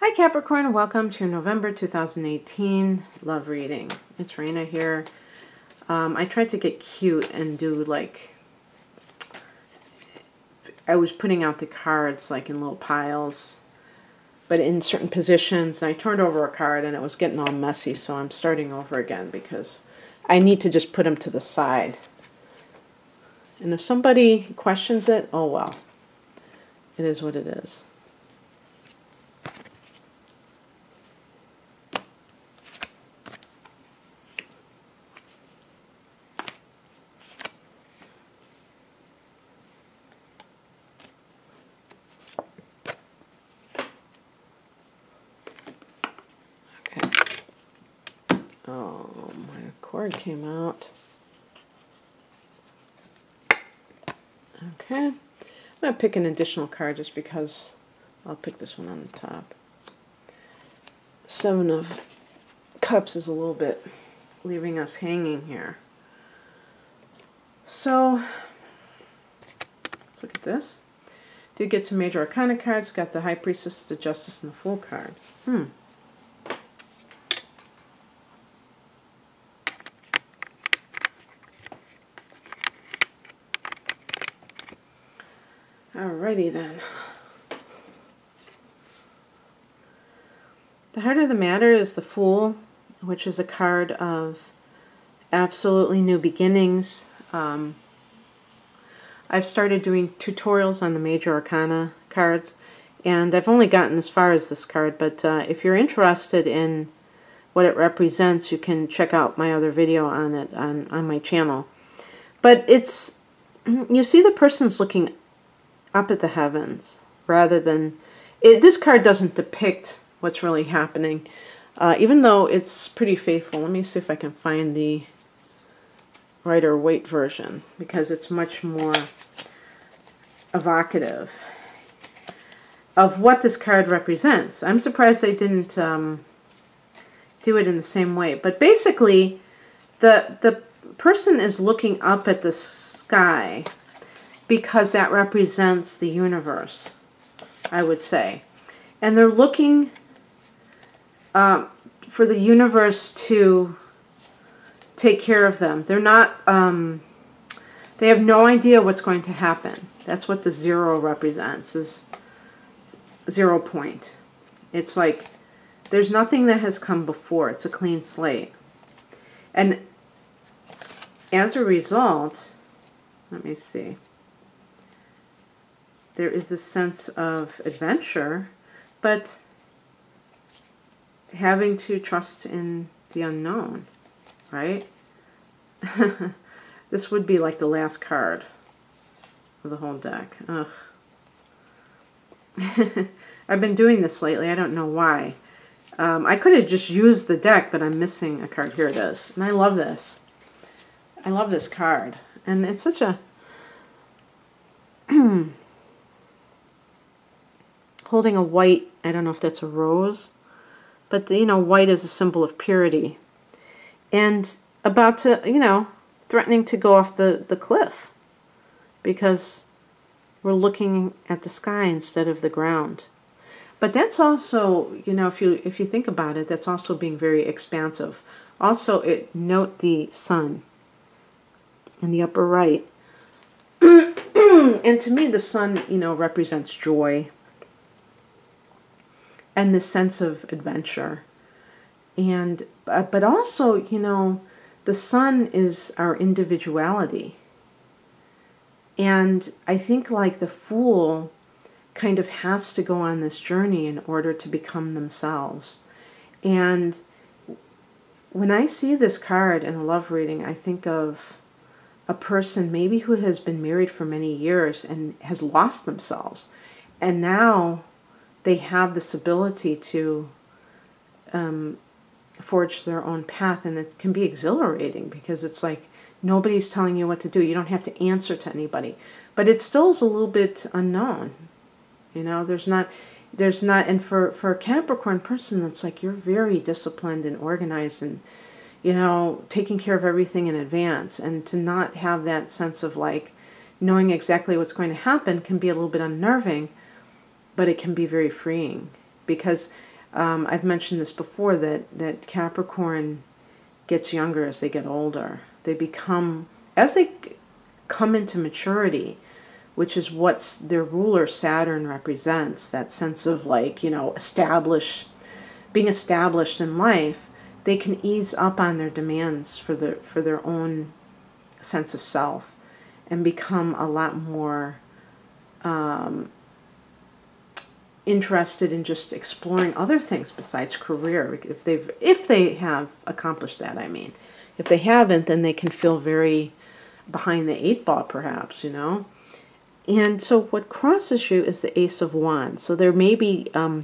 Hi Capricorn, welcome to November 2018 love reading. It's Raina here. I tried to get cute and do like, I was putting out the cards like in little piles, but in certain positions. I turned over a card and it was getting all messy, so I'm starting over again because I need to just put them to the side. And if somebody questions it, oh well, it is what it is. Oh, my cord came out. Okay. I'm going to pick an additional card just because I'll pick this one on the top. Seven of Cups is a little bit leaving us hanging here. So, let's look at this. Did get some major arcana cards. Got the High Priestess, the Justice, and the Fool card. Alrighty then. The heart of the matter is the Fool, which is a card of absolutely new beginnings. I've started doing tutorials on the major arcana cards, and I've only gotten as far as this card, but if you're interested in what it represents, you can check out my other video on it on my channel. But it's, you see the person's looking up at the heavens rather than, this card doesn't depict what's really happening, even though it's pretty faithful. Let me see if I can find the Rider-Waite version, because it's much more evocative of what this card represents. I'm surprised they didn't do it in the same way. But basically, the person is looking up at the sky because that represents the universe, I would say. And they're looking for the universe to take care of them. They're not, they have no idea what's going to happen. That's what the zero represents, is 0 point. It's like, there's nothing that has come before. It's a clean slate. And as a result, let me see, there is a sense of adventure, but having to trust in the unknown, right? This would be like the last card of the whole deck. Ugh. I've been doing this lately. I don't know why. I could have just used the deck, but I'm missing a card. Here it is. And I love this. I love this card. And it's such a... holding a white, I don't know if that's a rose, but you know, white is a symbol of purity. And about to, you know, threatening to go off the cliff because we're looking at the sky instead of the ground. But that's also, you know, if you think about it, that's also being very expansive. Also, note the sun in the upper right. And to me, the sun, you know, represents joy and the sense of adventure. And but also, you know, the sun is our individuality. And I think like the Fool kind of has to go on this journey in order to become themselves. And when I see this card in a love reading, I think of a person maybe who has been married for many years and has lost themselves. And now they have this ability to forge their own path, and it can be exhilarating because it's like nobody's telling you what to do. You don't have to answer to anybody, but it still is a little bit unknown. You know, there's not, and for a Capricorn person, it's like you're very disciplined and organized and, you know, taking care of everything in advance, and to not have that sense of like knowing exactly what's going to happen can be a little bit unnerving, but it can be very freeing because I've mentioned this before, that Capricorn gets younger as they get older. They become, as they come into maturity, which is what their ruler Saturn represents, that sense of like, you know, being established in life, they can ease up on their demands for their own sense of self and become a lot more interested in just exploring other things besides career. If they have accomplished that, I mean. If they haven't, then they can feel very behind the 8 ball, perhaps, you know. And so what crosses you is the Ace of Wands. So there may be a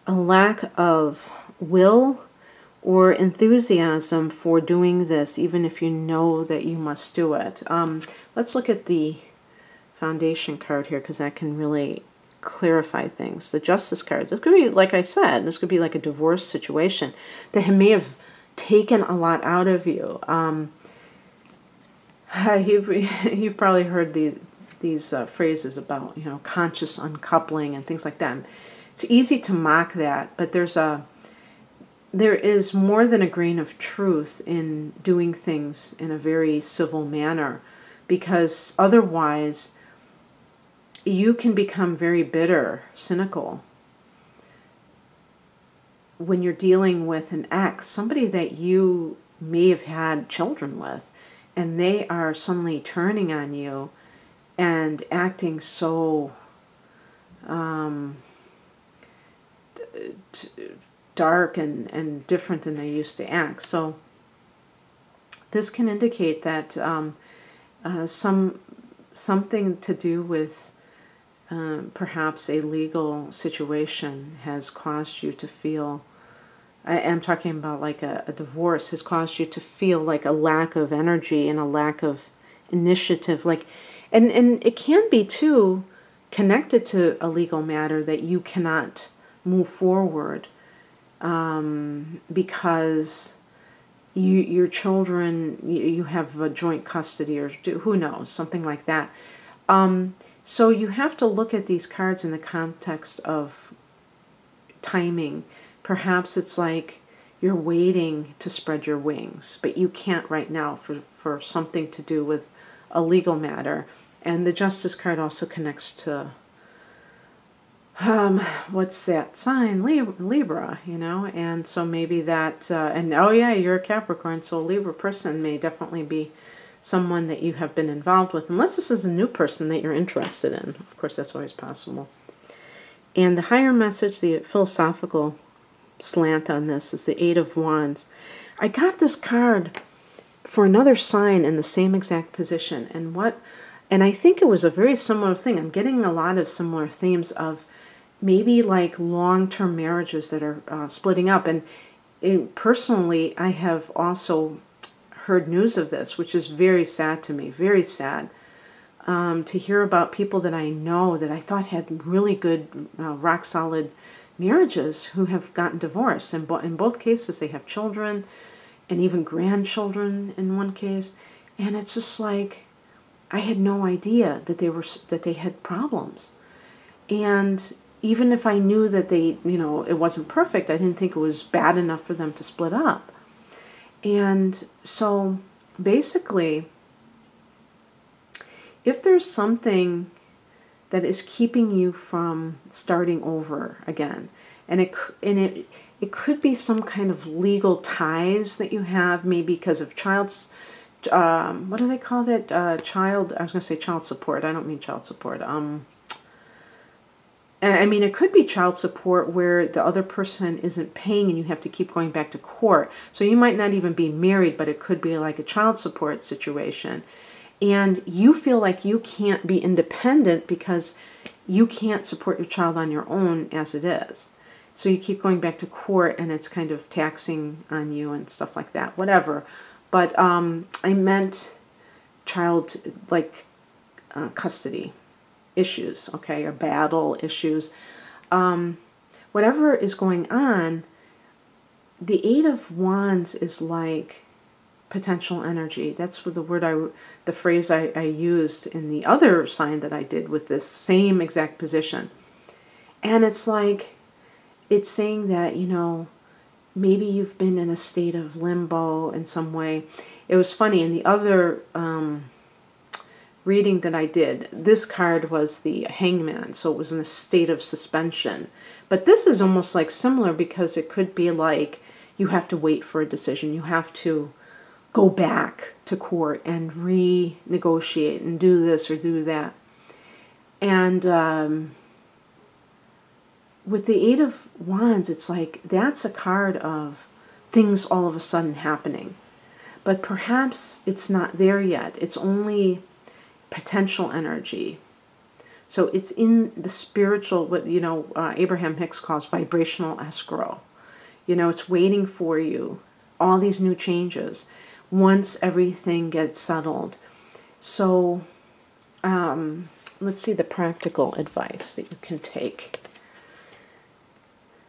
lack of will or enthusiasm for doing this, even if you know that you must do it. Let's look at the Foundation card here, because that can really clarify things. The Justice card. This could be, like I said, this could be like a divorce situation that may have taken a lot out of you. You've probably heard these phrases about, you know, conscious uncoupling and things like that. It's easy to mock that, but there is more than a grain of truth in doing things in a very civil manner, because otherwise you can become very bitter, cynical, when you're dealing with an ex, somebody that you may have had children with, and they are suddenly turning on you and acting so dark and different than they used to act. So this can indicate that something to do with perhaps a legal situation has caused you to feel, I am talking about like a divorce, has caused you to feel like a lack of energy and a lack of initiative. Like, and it can be too connected to a legal matter that you cannot move forward because your children, you have a joint custody, or who knows, something like that. So you have to look at these cards in the context of timing. Perhaps it's like you're waiting to spread your wings, but you can't right now for something to do with a legal matter. And the Justice card also connects to, what's that sign? Libra, you know? And so maybe that, and oh yeah, you're a Capricorn, so a Libra person may definitely be someone that you have been involved with, unless this is a new person that you're interested in. Of course, that's always possible. And the higher message, the philosophical slant on this, is the Eight of Wands. I got this card for another sign in the same exact position, and I think it was a very similar thing. I'm getting a lot of similar themes of maybe like long-term marriages that are splitting up. And personally, I have also heard news of this, which is very sad to me, very sad, to hear about people that I know that I thought had really good, rock-solid marriages who have gotten divorced. And in both cases, they have children and even grandchildren in one case. And it's just like, I had no idea that they had problems. And even if I knew that they, you know, it wasn't perfect, I didn't think it was bad enough for them to split up. And so basically, if there's something that is keeping you from starting over again, and it could be some kind of legal ties that you have, maybe because of what do they call that? I was going to say child support. I don't mean child support. I mean, it could be child support where the other person isn't paying and you have to keep going back to court. So you might not even be married, but it could be like a child support situation. And you feel like you can't be independent because you can't support your child on your own as it is. So you keep going back to court and it's kind of taxing on you and stuff like that, whatever. But I meant child, like custody issues, okay, or battle issues. Whatever is going on, the Eight of Wands is like potential energy. That's the phrase I used in the other sign that I did with this same exact position. And it's like, it's saying that, you know, maybe you've been in a state of limbo in some way. It was funny, in the other reading that I did, this card was the Hangman, so it was in a state of suspension. But this is almost like similar, because it could be like you have to wait for a decision. You have to go back to court and renegotiate and do this or do that. And with the Eight of Wands, it's like that's a card of things all of a sudden happening. But perhaps it's not there yet. It's only potential energy. So it's in the spiritual, what, you know, Abraham Hicks calls vibrational escrow. You know, it's waiting for you, all these new changes, once everything gets settled. So let's see the practical advice that you can take.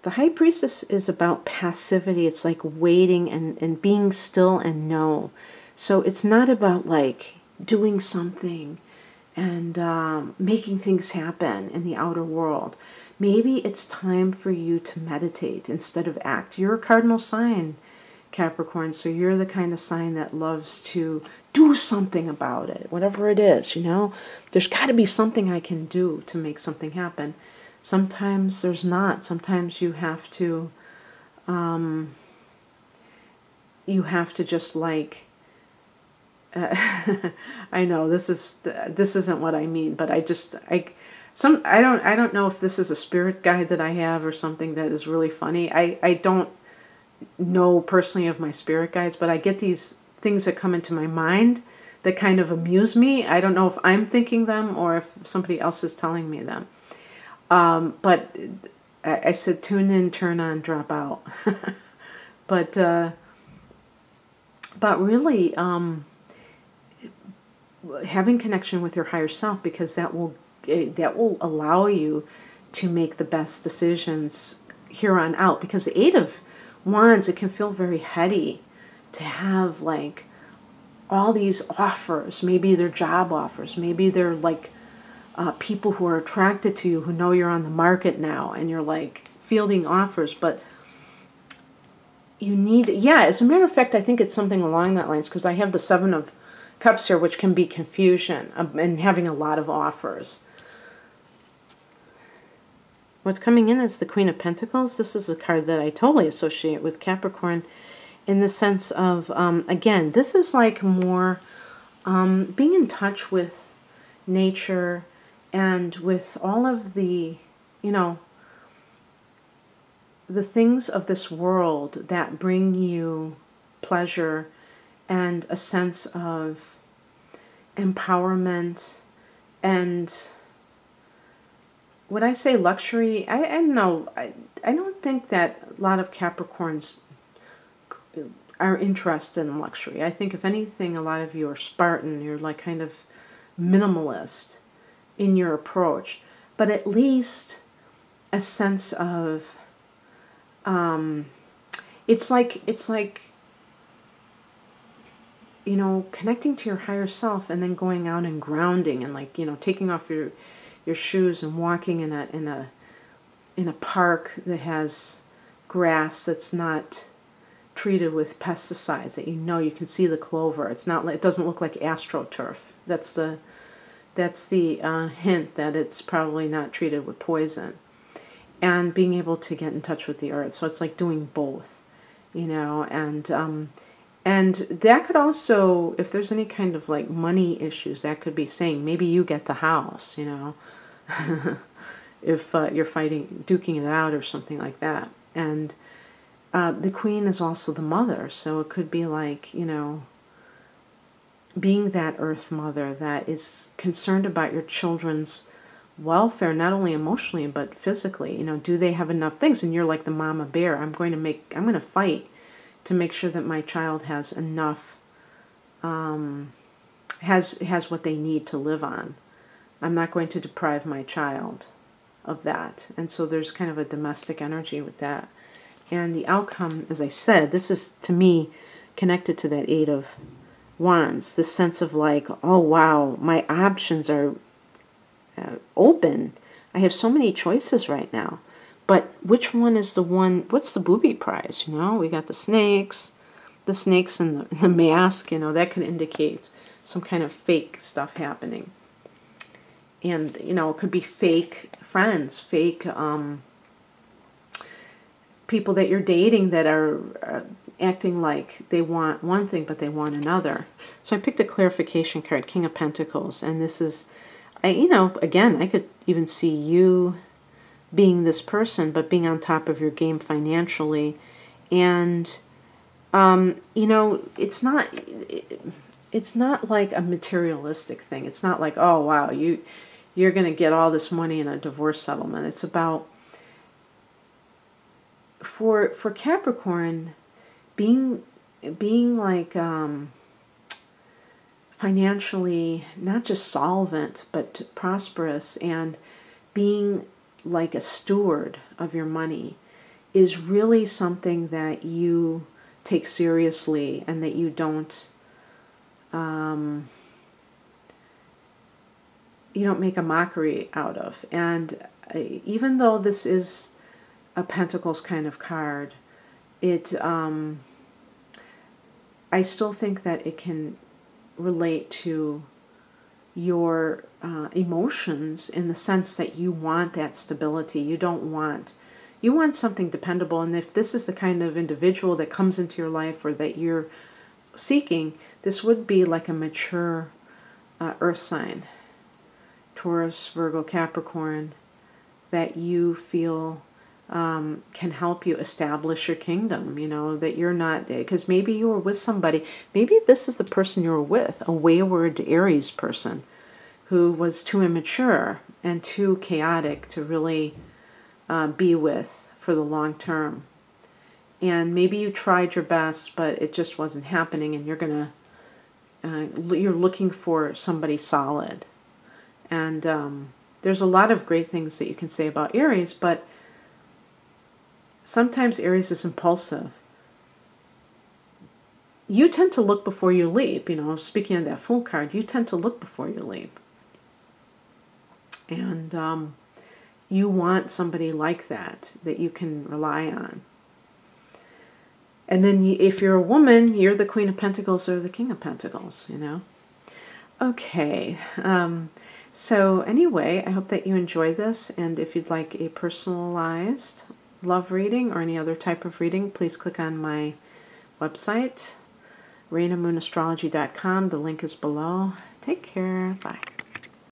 The High Priestess is about passivity. It's like waiting and being still and know. So it's not about like doing something and making things happen in the outer world. Maybe it's time for you to meditate instead of act. You're a cardinal sign, Capricorn, so you're the kind of sign that loves to do something about it, whatever it is, you know. There's got to be something I can do to make something happen. Sometimes there's not. Sometimes you have to just like, I know this isn't what I mean, but I don't know if this is a spirit guide that I have or something that is really funny. I don't know personally of my spirit guides, but I get these things that come into my mind that kind of amuse me. I don't know if I'm thinking them or if somebody else is telling me them. But I said tune in, turn on, drop out. but really, having connection with your higher self, because that will allow you to make the best decisions here on out. Because the Eight of Wands, it can feel very heady to have like all these offers. Maybe they're job offers. Maybe they're like people who are attracted to you, who know you're on the market now, and you're like fielding offers. But you need, yeah, as a matter of fact, I think it's something along that lines, because I have the Seven of Cups here, which can be confusion and having a lot of offers. What's coming in is the Queen of Pentacles. This is a card that I totally associate with Capricorn in the sense of, again, this is like more being in touch with nature and with all of the, you know, the things of this world that bring you pleasure and a sense of empowerment. And would I say luxury? I don't know. I don't think that a lot of Capricorns are interested in luxury. I think if anything, a lot of you are Spartan. You're like kind of minimalist in your approach. But at least a sense of, it's like, you know, connecting to your higher self and then going out and grounding and like, you know, taking off your shoes and walking in a park that has grass that's not treated with pesticides, that you know you can see the clover. It's not, it doesn't look like AstroTurf. That's the hint that it's probably not treated with poison. And being able to get in touch with the earth. So it's like doing both, you know, and that could also, if there's any kind of like money issues, that could be saying maybe you get the house, you know, if you're duking it out or something like that. And the Queen is also the mother, so it could be like, you know, being that earth mother that is concerned about your children's welfare, not only emotionally but physically. You know, do they have enough things? And you're like the mama bear. I'm going to fight to make sure that my child has enough, has what they need to live on. I'm not going to deprive my child of that. And so there's kind of a domestic energy with that. And the outcome, as I said, this is to me connected to that Eight of Wands, this sense of like, oh wow, my options are open. I have so many choices right now, But which one is the one, what's the booby prize, you know? We got the snakes and the mask, you know, that could indicate some kind of fake stuff happening. And, you know, it could be fake friends, fake people that you're dating that are acting like they want one thing, but they want another. So I picked a clarification card, King of Pentacles. And this is, you know, again, I could even see you being this person, but being on top of your game financially. And, you know, it's not like a materialistic thing. It's not like, oh, wow, you're going to get all this money in a divorce settlement. It's about, for Capricorn, being like financially not just solvent, but prosperous, and being like a steward of your money is really something that you take seriously and that you don't make a mockery out of. And even though this is a Pentacles kind of card, it I still think that it can relate to your emotions, in the sense that you want that stability. You want something dependable. And if this is the kind of individual that comes into your life or that you're seeking, this would be like a mature earth sign, Taurus, Virgo, Capricorn, that you feel can help you establish your kingdom, you know, that you're not, because maybe you were with somebody, maybe this is the person you were with, a wayward Aries person who was too immature and too chaotic to really be with for the long term. And maybe you tried your best, but it just wasn't happening, and you're looking for somebody solid. And there's a lot of great things that you can say about Aries, but sometimes Aries is impulsive. You tend to look before you leap. You know, speaking of that Fool card, you tend to look before you leap. And you want somebody like that you can rely on. And then if you're a woman, you're the Queen of Pentacles or the King of Pentacles, you know. Okay. So anyway, I hope that you enjoy this. And if you'd like a personalized love reading or any other type of reading, please click on my website, RainaMoonAstrology.com. The link is below. Take care. Bye.